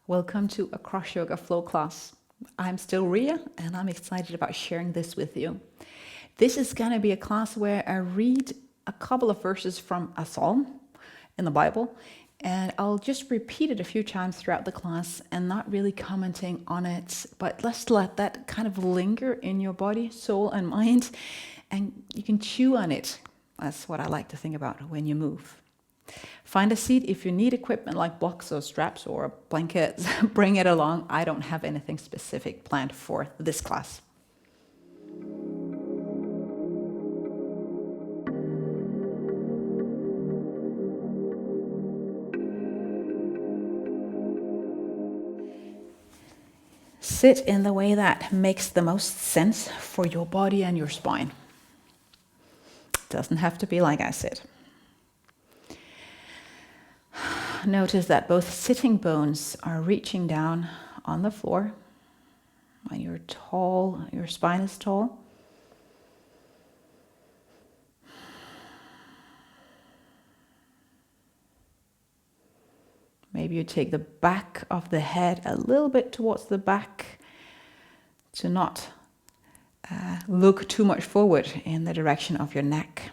Welcome to a Cross Yoga Flow class. I'm still Ria and I'm excited about sharing this with you. This is going to be a class where I read a couple of verses from a psalm in the Bible, and I'll just repeat it a few times throughout the class and not really commenting on it, but let's let that kind of linger in your body, soul and mind, and you can chew on it. That's what I like to think about when you move. Find a seat. If you need equipment like blocks or straps or blankets, bring it along. I don't have anything specific planned for this class. Sit in the way that makes the most sense for your body and your spine. Doesn't have to be like I sit. Notice that both sitting bones are reaching down on the floor. When you're tall, your spine is tall. Maybe you take the back of the head a little bit towards the back to not look too much forward in the direction of your neck.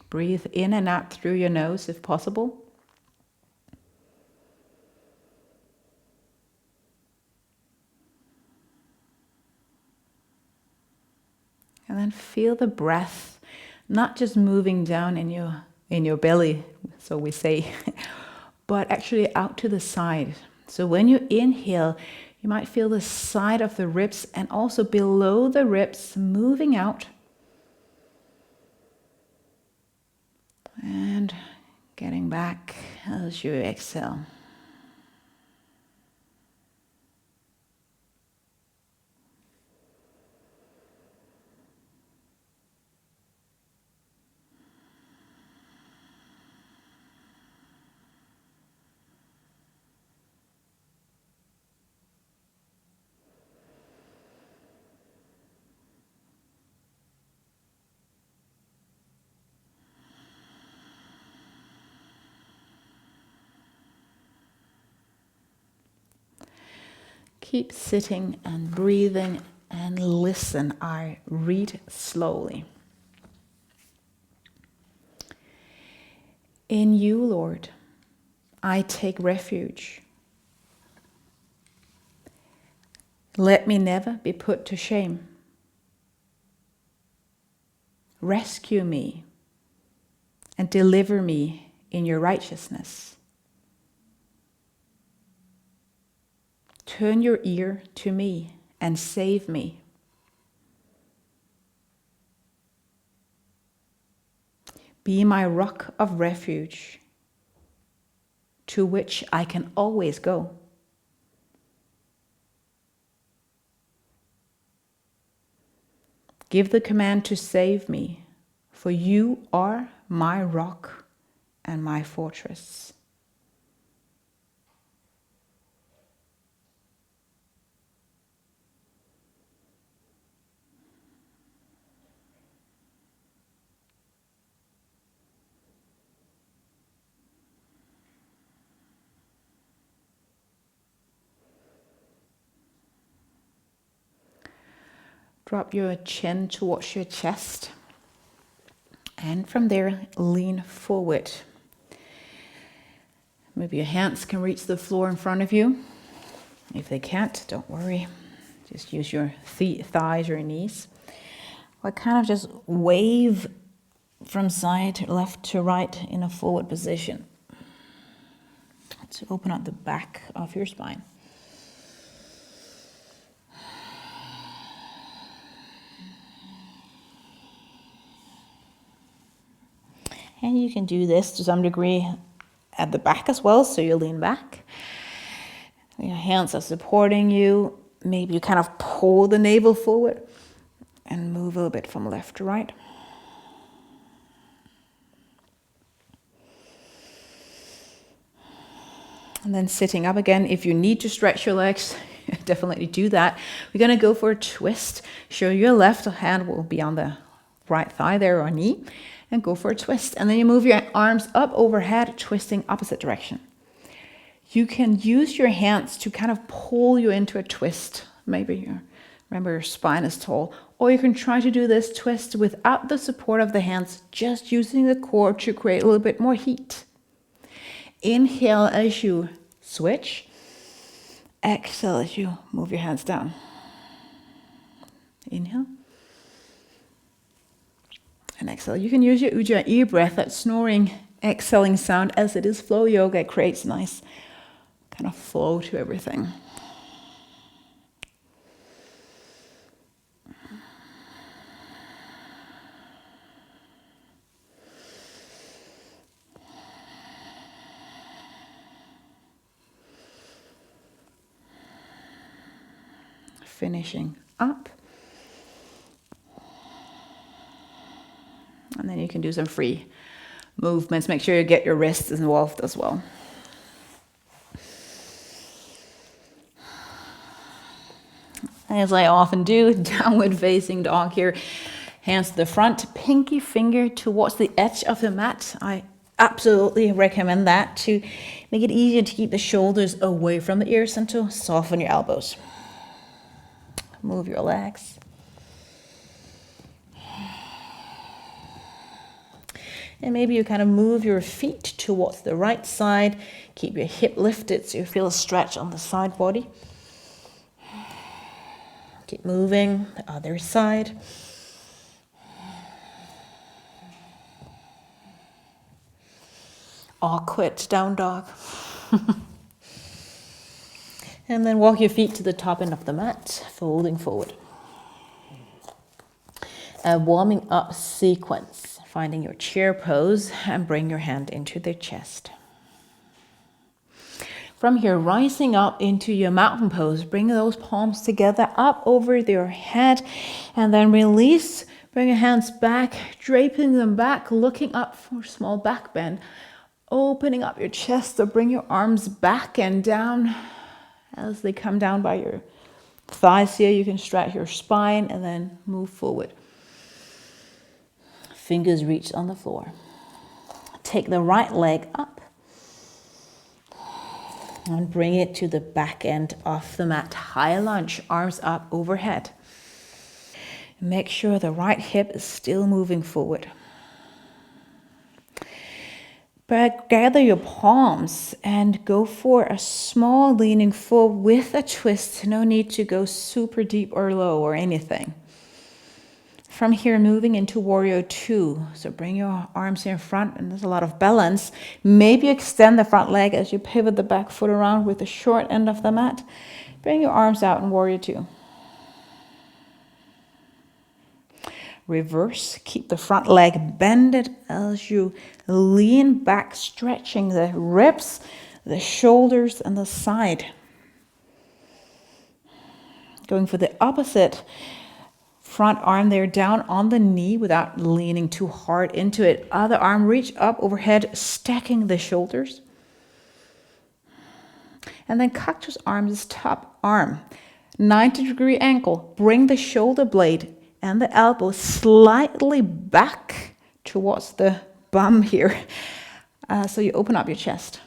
Breathe in and out through your nose if possible. And then feel the breath, not just moving down in your belly, so we say, but actually out to the side. So when you inhale, you might feel the side of the ribs and also below the ribs moving out. And getting back as you exhale. Keep sitting and breathing and listen. I read slowly. In you, Lord, I take refuge. Let me never be put to shame. Rescue me and deliver me in your righteousness. Turn your ear to me and save me. Be my rock of refuge, to which I can always go. Give the command to save me, for you are my rock and my fortress. Drop your chin towards your chest, and from there, lean forward. Maybe your hands can reach the floor in front of you. If they can't, don't worry. Just use your thighs or your knees. Or kind of just wave from side left to right in a forward position to open up the back of your spine. And you can do this to some degree at the back as well, so you lean back. Your hands are supporting you. Maybe you kind of pull the navel forward and move a little bit from left to right. And then sitting up again. If you need to stretch your legs, definitely do that. We're going to go for a twist. So your left hand will be on the right thigh there or knee, and go for a twist. And then you move your arms up overhead, twisting opposite direction. You can use your hands to kind of pull you into a twist. Maybe remember your spine is tall. Or you can try to do this twist without the support of the hands, just using the core to create a little bit more heat. Inhale as you switch. Exhale as you move your hands down. Inhale. And exhale. You can use your Ujjayi breath, that snoring, exhaling sound, as it is flow yoga. It creates a nice kind of flow to everything. Finishing up. And then you can do some free movements. Make sure you get your wrists involved as well. As I often do, downward facing dog here. Hands to the front, pinky finger towards the edge of the mat. I absolutely recommend that to make it easier to keep the shoulders away from the ears and to soften your elbows. Move your legs. And maybe you kind of move your feet towards the right side. Keep your hip lifted so you feel a stretch on the side body. Keep moving the other side. Awkward down dog. And then walk your feet to the top end of the mat, folding forward. A warming up sequence. Finding your chair pose and bring your hand into the chest. From here, rising up into your mountain pose, bring those palms together up over your head and then release. Bring your hands back, draping them back, looking up for a small back bend. Opening up your chest, so bring your arms back and down as they come down by your thighs here. You can stretch your spine and then move forward. Fingers reach on the floor. Take the right leg up and bring it to the back end of the mat. High lunge, arms up overhead. Make sure the right hip is still moving forward. But gather your palms and go for a small leaning forward with a twist. No need to go super deep or low or anything. From here, moving into Warrior Two. So bring your arms in front, and there's a lot of balance. Maybe extend the front leg as you pivot the back foot around with the short end of the mat. Bring your arms out in Warrior Two. Reverse, keep the front leg bended as you lean back, stretching the ribs, the shoulders, and the side. Going for the opposite. Front arm there down on the knee without leaning too hard into it. Other arm reach up overhead, stacking the shoulders. And then cactus arms, top arm. 90-degree ankle. Bring the shoulder blade and the elbow slightly back towards the bum here. So you open up your chest.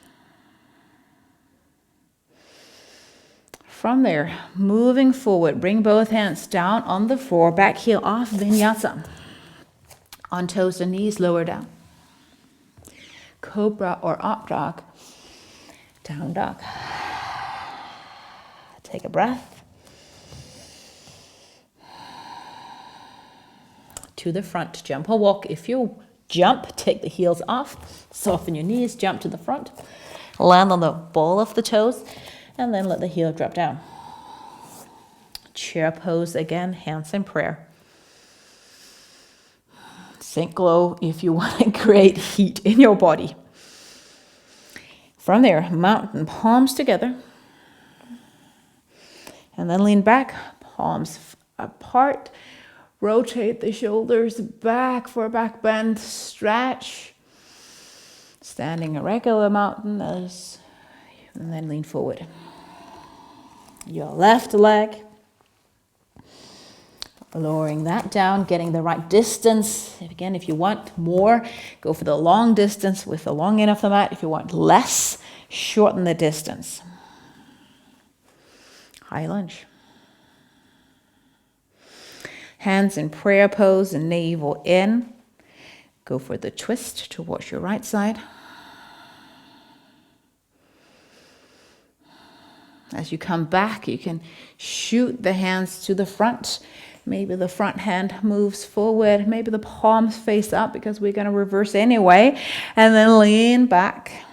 From there, moving forward, bring both hands down on the floor, back heel off, vinyasa. On toes and knees, lower down. Cobra or up dog, down dog. Take a breath. To the front, jump or walk. If you jump, take the heels off, soften your knees, jump to the front, land on the ball of the toes, and then let the heel drop down. Chair pose again, hands in prayer. Sink low if you want to create heat in your body. From there, mountain, palms together. And then lean back, palms apart. Rotate the shoulders back for a back bend, stretch. Standing a regular mountain, and then lean forward. Your left leg Lowering that down, getting the right distance. Again, if you want more, go for the long distance with the long end of the mat. If you want less, shorten the distance. High lunge. Hands in prayer pose and navel in. Go for the twist towards your right side. As you come back, you can shoot the hands to the front. Maybe the front hand moves forward. Maybe the palms face up because we're going to reverse anyway. And then lean back.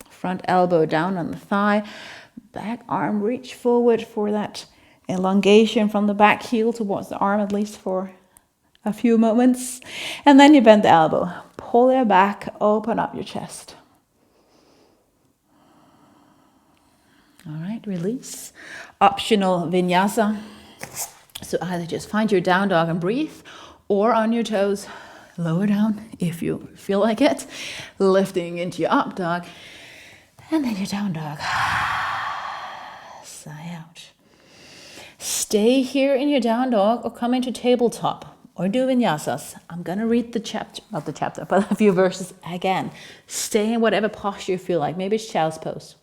Front elbow down on the thigh. Back arm reach forward for that elongation from the back heel towards the arm, at least for a few moments. And then you bend the elbow. Pull it back, open up your chest. All right, release. Optional vinyasa. So either just find your down dog and breathe, or on your toes, lower down if you feel like it. Lifting into your up dog, and then your down dog. Sigh out. Stay here in your down dog or come into tabletop or do vinyasas. I'm going to read the chapter, not the chapter, but a few verses again. Stay in whatever posture you feel like. Maybe it's child's pose.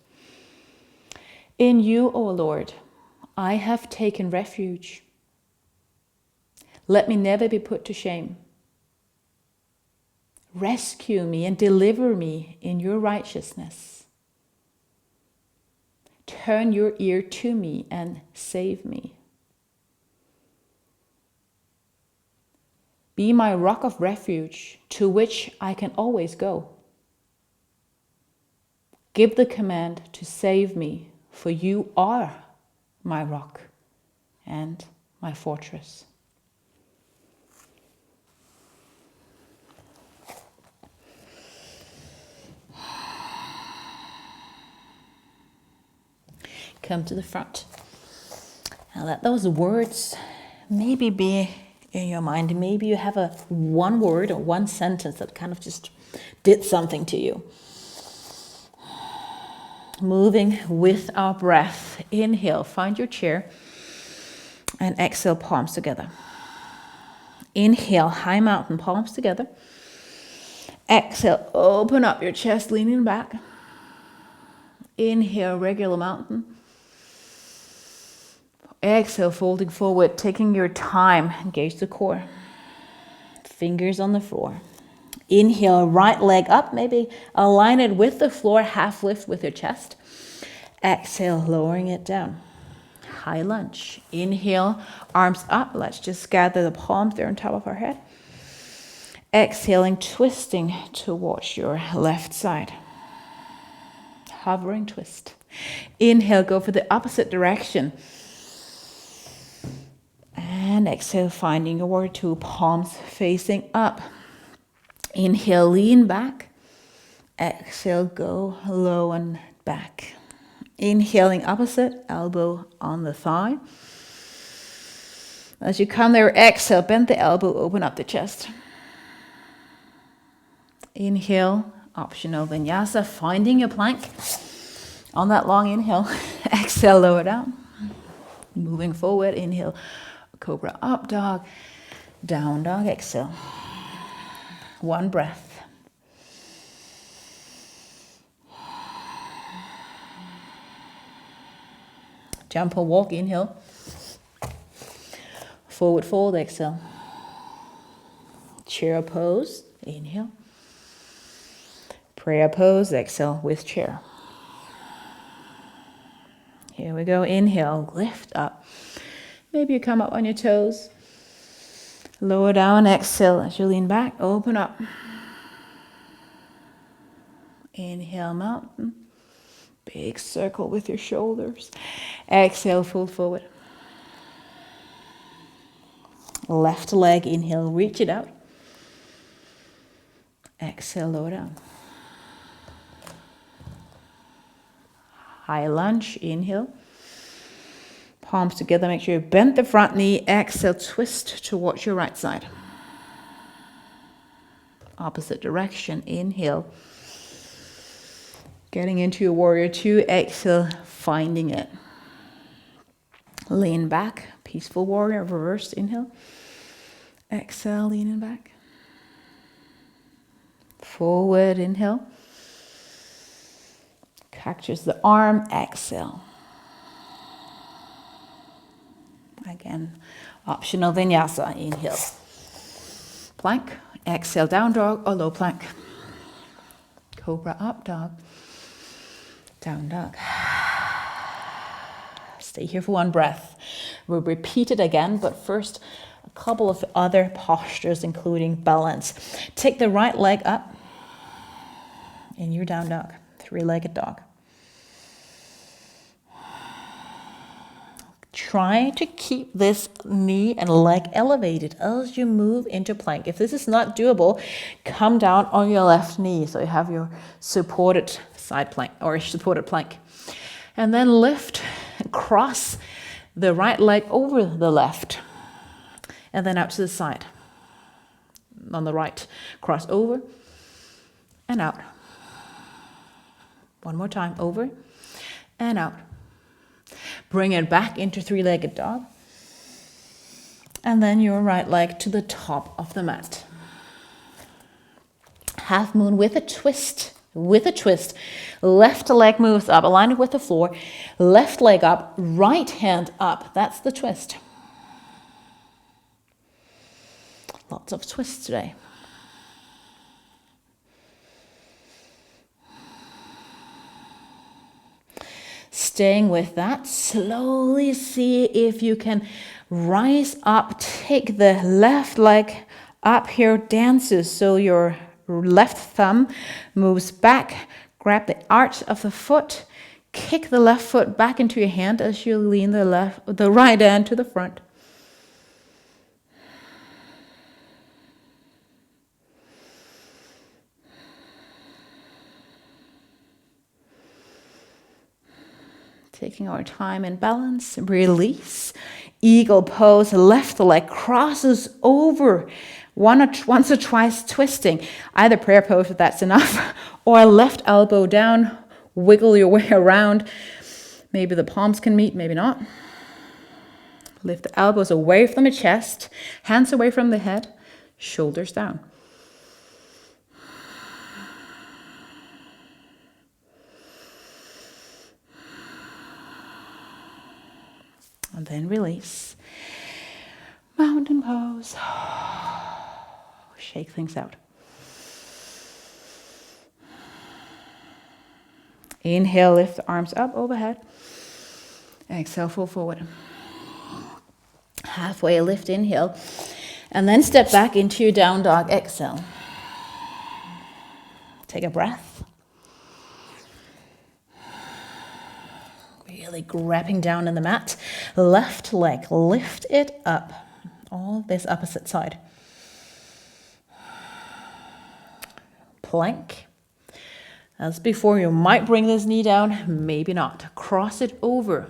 In you, O Lord, I have taken refuge. Let me never be put to shame. Rescue me and deliver me in your righteousness. Turn your ear to me and save me. Be my rock of refuge to which I can always go. Give the command to save me, for you are my rock and my fortress. Come to the front. And let those words maybe be in your mind. Maybe you have a one word or one sentence that kind of just did something to you. Moving with our breath. Inhale, find your chair. And exhale, palms together. Inhale, high mountain, palms together. Exhale, open up your chest, leaning back. Inhale, regular mountain. Exhale, folding forward, taking your time. Engage the core. Fingers on the floor. Inhale, right leg up. Maybe align it with the floor, half lift with your chest. Exhale, lowering it down. High lunge. Inhale, arms up. Let's just gather the palms there on top of our head. Exhaling, twisting towards your left side. Hovering twist. Inhale, go for the opposite direction. And exhale, finding your warrior two, palms facing up. Inhale, lean back. Exhale, go low and back. Inhaling opposite, elbow on the thigh. As you come there, exhale, bend the elbow, open up the chest. Inhale, optional vinyasa, finding your plank. On that long inhale, exhale, lower down. Moving forward, inhale, cobra up dog, down dog, exhale. One breath. Jump or walk, inhale. Forward fold, exhale. Chair pose, inhale. Prayer pose, exhale with chair. Here we go, inhale, lift up. Maybe you come up on your toes. Lower down, exhale as you lean back, open up. Inhale, mountain. Big circle with your shoulders. Exhale, fold forward. Left leg, inhale, reach it out. Exhale, lower down. High lunge, inhale. Palms together, make sure you bend the front knee. Exhale, twist towards your right side. Opposite direction, inhale. Getting into your warrior two, exhale, finding it. Lean back, peaceful warrior, reversed inhale. Exhale, leaning back. Forward inhale. Catches the arm, exhale. Again, optional vinyasa, inhale. Plank, exhale, down dog or low plank. Cobra, up dog. Down dog. Stay here for one breath. We'll repeat it again, but first a couple of other postures, including balance. Take the right leg up in your down dog, three-legged dog. Try to keep this knee and leg elevated as you move into plank. If this is not doable, come down on your left knee so you have your supported side plank or supported plank. And then lift and cross the right leg over the left and then out to the side. On the right, cross over and out. One more time, over and out. Bring it back into three-legged dog. And then your right leg to the top of the mat. Half moon with a twist. With a twist. Left leg moves up, align it with the floor. Left leg up, right hand up. That's the twist. Lots of twists today. Staying with that, slowly see if you can rise up, take the left leg up here, dances. So your left thumb moves back, grab the arch of the foot, kick the left foot back into your hand as you lean the right hand to the front. Taking our time in balance, release. Eagle pose, left leg crosses over once or twice twisting. Either prayer pose if that's enough, or left elbow down, wiggle your way around. Maybe the palms can meet, maybe not. Lift the elbows away from the chest, hands away from the head, shoulders down. And then release. Mountain pose. Shake things out. Inhale, lift the arms up overhead. Exhale, fall forward. Halfway lift, inhale. And then step back into your down dog, exhale. Take a breath. Really grabbing down in the mat. Left leg, lift it up. All this opposite side. Plank. As before, you might bring this knee down, maybe not. Cross it over.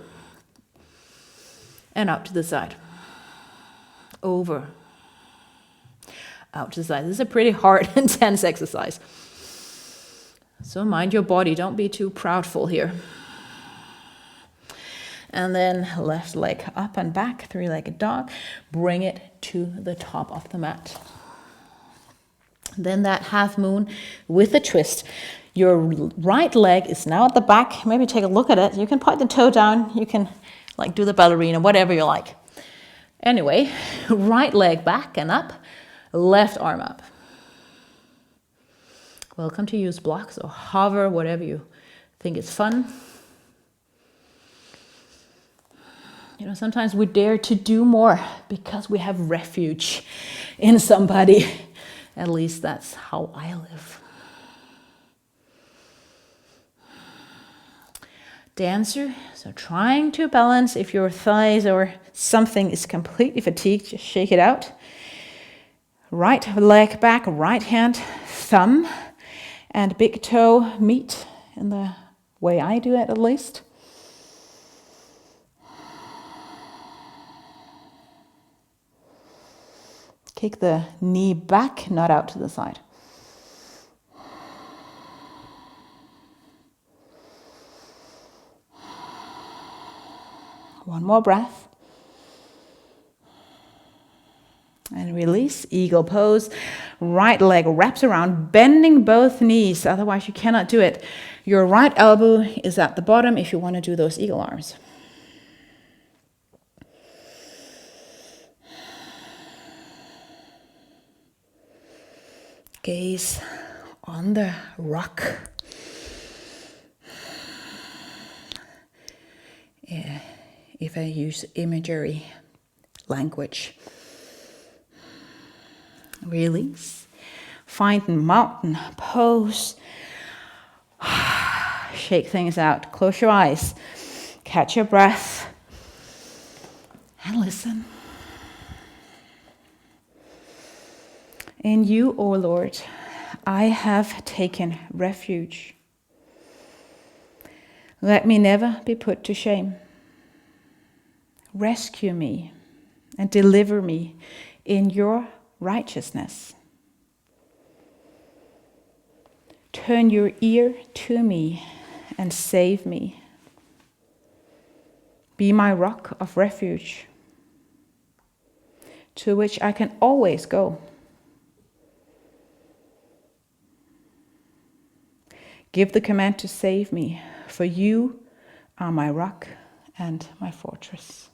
And out to the side. Over. Out to the side. This is a pretty hard, intense exercise. So mind your body. Don't be too proudful here. And then left leg up and back, three-legged dog. Bring it to the top of the mat. Then that half moon with a twist. Your right leg is now at the back. Maybe take a look at it. You can point the toe down. You can like do the ballerina, whatever you like. Anyway, right leg back and up, left arm up. Welcome to use blocks or hover, whatever you think is fun. You know, sometimes we dare to do more because we have refuge in somebody. At least that's how I live. Dancer, so trying to balance. If your thighs or something is completely fatigued, just shake it out. Right leg back, right hand, thumb, and big toe meet in the way I do it at least. Kick the knee back, not out to the side. One more breath. And release, eagle pose. Right leg wraps around, bending both knees, otherwise you cannot do it. Your right elbow is at the bottom if you want to do those eagle arms. Gaze on the rock. Yeah, if I use imagery language. Release. Find mountain pose. Shake things out. Close your eyes. Catch your breath. And listen. In you, O Lord, I have taken refuge. Let me never be put to shame. Rescue me and deliver me in your righteousness. Turn your ear to me and save me. Be my rock of refuge, to which I can always go. Give the command to save me, for you are my rock and my fortress.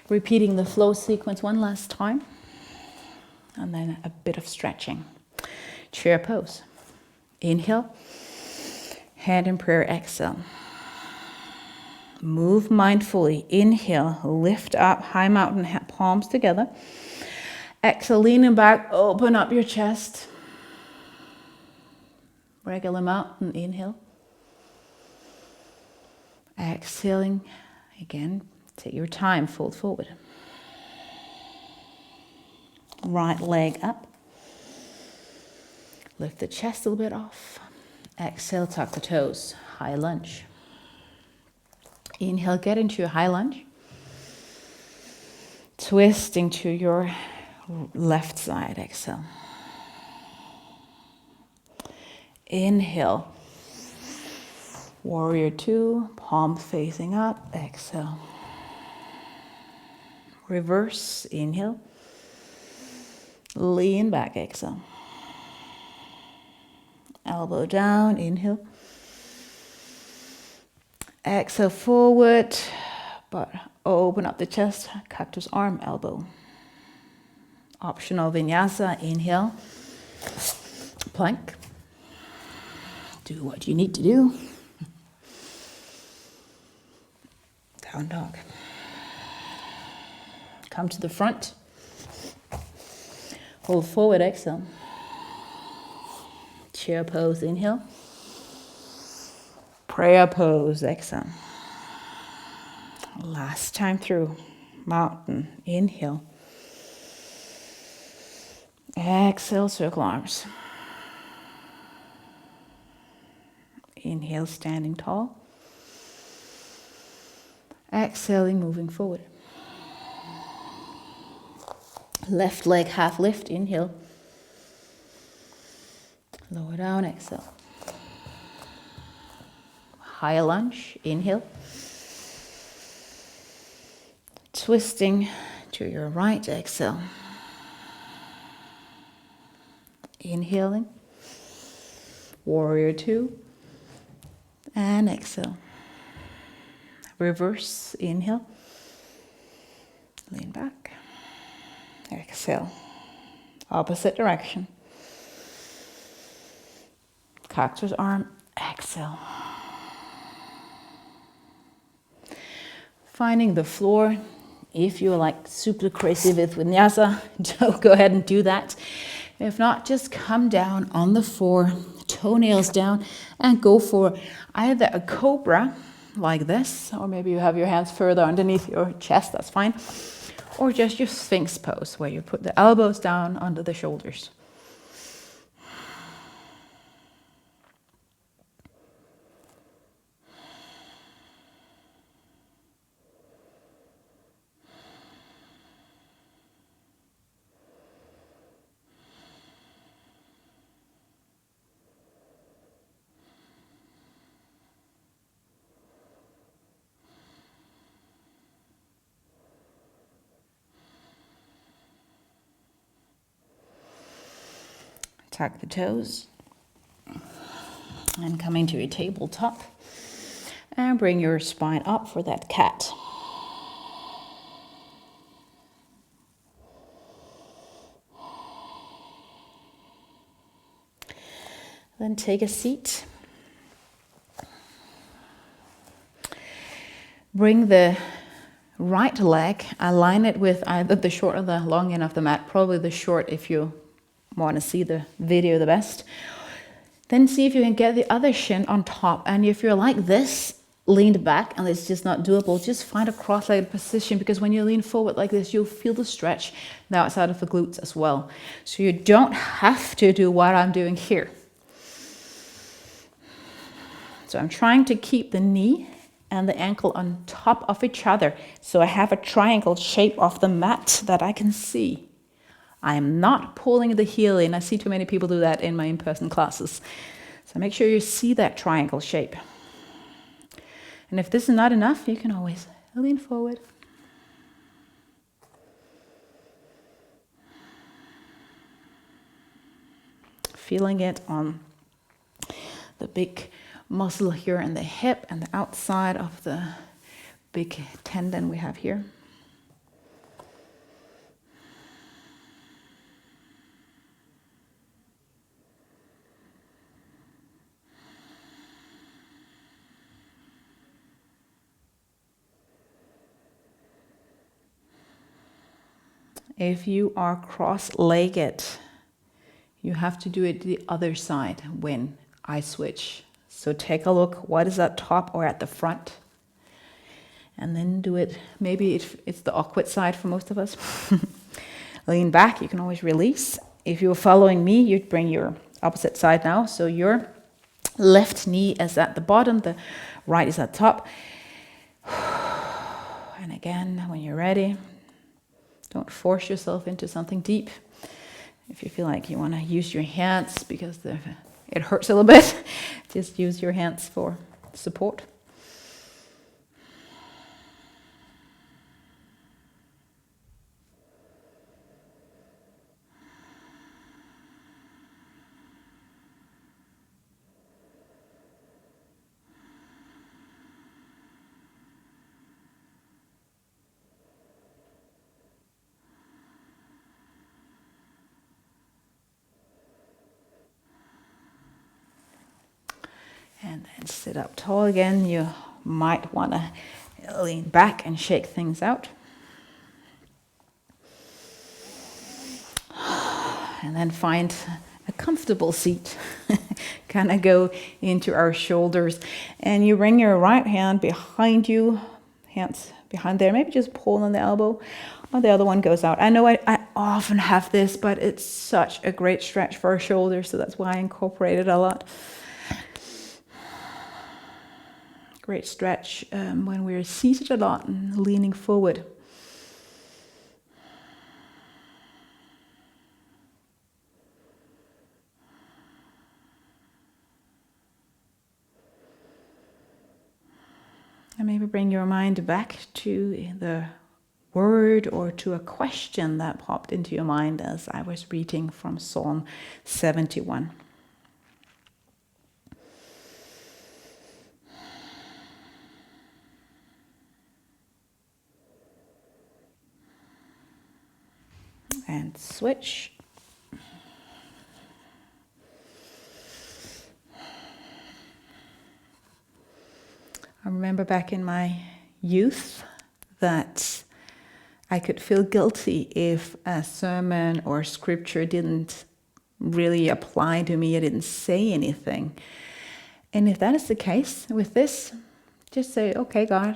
Repeating the flow sequence one last time, and then a bit of stretching. Chair pose. Inhale, hand in prayer, exhale. Move mindfully. Inhale, lift up, high mountain, palms together. Exhale, leaning back, open up your chest. Regular mountain, inhale. Exhaling, again, take your time, fold forward. Right leg up. Lift the chest a little bit off. Exhale, tuck the toes, high lunge. Inhale, get into your high lunge. Twisting to your left side, exhale. Inhale. Warrior two, palms facing up, exhale. Reverse, inhale. Lean back, exhale. Elbow down, inhale. Exhale forward, but open up the chest, cactus arm, elbow. Optional vinyasa, inhale. Plank. Do what you need to do. Down dog. Come to the front. Hold forward, exhale. Chair pose, inhale. Prayer pose, exhale. Last time through. Mountain, inhale. Exhale, circle arms. Inhale, standing tall. Exhaling, moving forward. Left leg half lift, inhale. Lower down, exhale. High lunge, inhale. Twisting to your right, exhale. Inhaling. Warrior two. And exhale. Reverse, inhale. Lean back. Exhale. Opposite direction. Cactus arm, exhale. Finding the floor. If you're like super crazy with vinyasa, go ahead and do that. If not, just come down on the floor, toenails down, and go for either a cobra, like this, or maybe you have your hands further underneath your chest, that's fine. Or just your Sphinx pose, where you put the elbows down under the shoulders. Tuck the toes. And come into your tabletop. And bring your spine up for that cat. Then take a seat. Bring the right leg, align it with either the short or the long end of the mat, probably the short if you want to see the video the best. Then see if you can get the other shin on top, and if you're like this, leaned back and it's just not doable, just find a cross-legged position, because when you lean forward like this, you'll feel the stretch the outside of the glutes as well. So you don't have to do what I'm doing here. So I'm trying to keep the knee and the ankle on top of each other, so I have a triangle shape of the mat that I can see. I am not pulling the heel in. I see too many people do that in my in-person classes. So make sure you see that triangle shape. And if this is not enough, you can always lean forward. Feeling it on the big muscle here in the hip and the outside of the big tendon we have here. If you are cross-legged, you have to do it the other side when I switch. So take a look, what is at top or at the front? And then do it, maybe it's the awkward side for most of us. Lean back, you can always release. If you're following me, you'd bring your opposite side now. So your left knee is at the bottom, the right is at top. And again, when you're ready, don't force yourself into something deep. If you feel like you want to use your hands because it hurts a little bit, just use your hands for support. And then sit up tall again. You might want to lean back and shake things out. And then find a comfortable seat. Kind of go into our shoulders. And you bring your right hand behind you, hands behind there. Maybe just pull on the elbow, or the other one goes out. I know I often have this, but it's such a great stretch for our shoulders, so that's why I incorporate it a lot. Great stretch when we're seated a lot and leaning forward. And maybe bring your mind back to the word or to a question that popped into your mind as I was reading from Psalm 71. And switch. I remember back in my youth that I could feel guilty if a sermon or scripture didn't really apply to me. I didn't say anything. And if that is the case with this, just say, okay, God,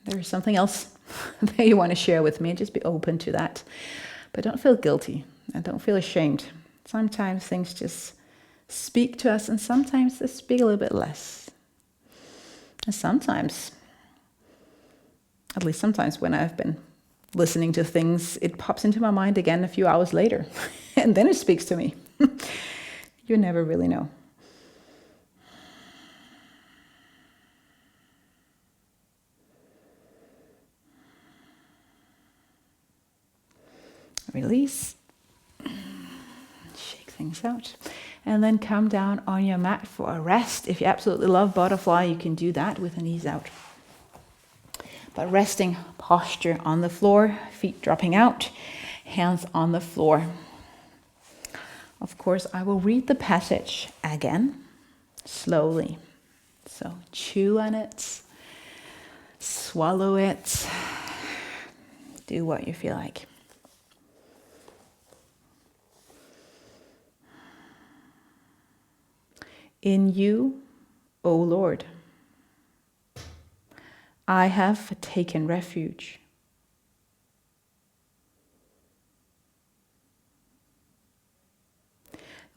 there's something else that you want to share with me. Just be open to that. But don't feel guilty and don't feel ashamed. Sometimes things just speak to us, and sometimes they speak a little bit less. And sometimes, at least sometimes when I've been listening to things, it pops into my mind again a few hours later, and then it speaks to me. You never really know. Release. Shake things out. And then come down on your mat for a rest. If you absolutely love butterfly, you can do that with the knees out. But resting posture on the floor, feet dropping out, hands on the floor. Of course, I will read the passage again, slowly. So chew on it, swallow it, do what you feel like. In you, O Lord, I have taken refuge.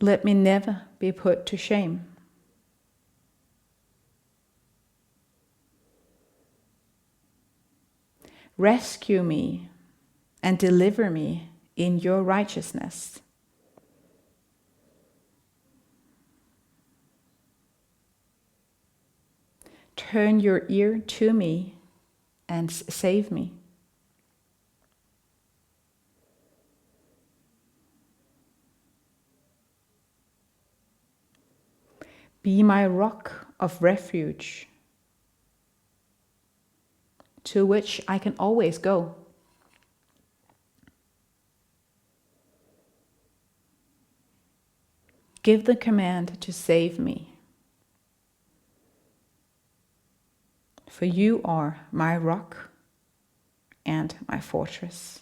Let me never be put to shame. Rescue me and deliver me in your righteousness. Turn your ear to me and save me. Be my rock of refuge, to which I can always go. Give the command to save me, for you are my rock and my fortress.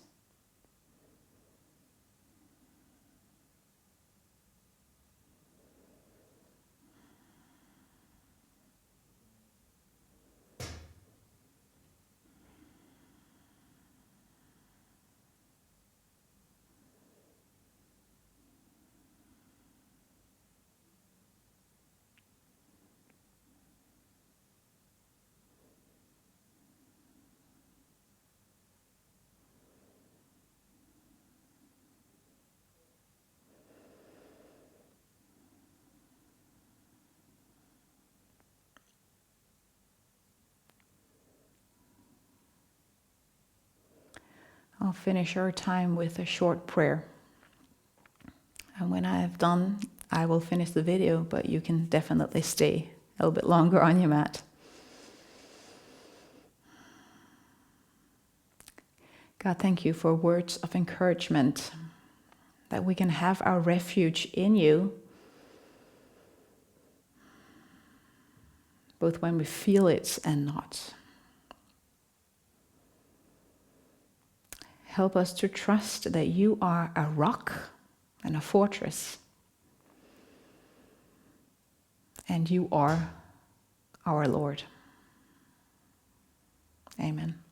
I'll finish our time with a short prayer. And when I have done, I will finish the video, but you can definitely stay a little bit longer on your mat. God, thank you for words of encouragement, that we can have our refuge in you, both when we feel it and not. Help us to trust that you are a rock and a fortress, and you are our Lord. Amen.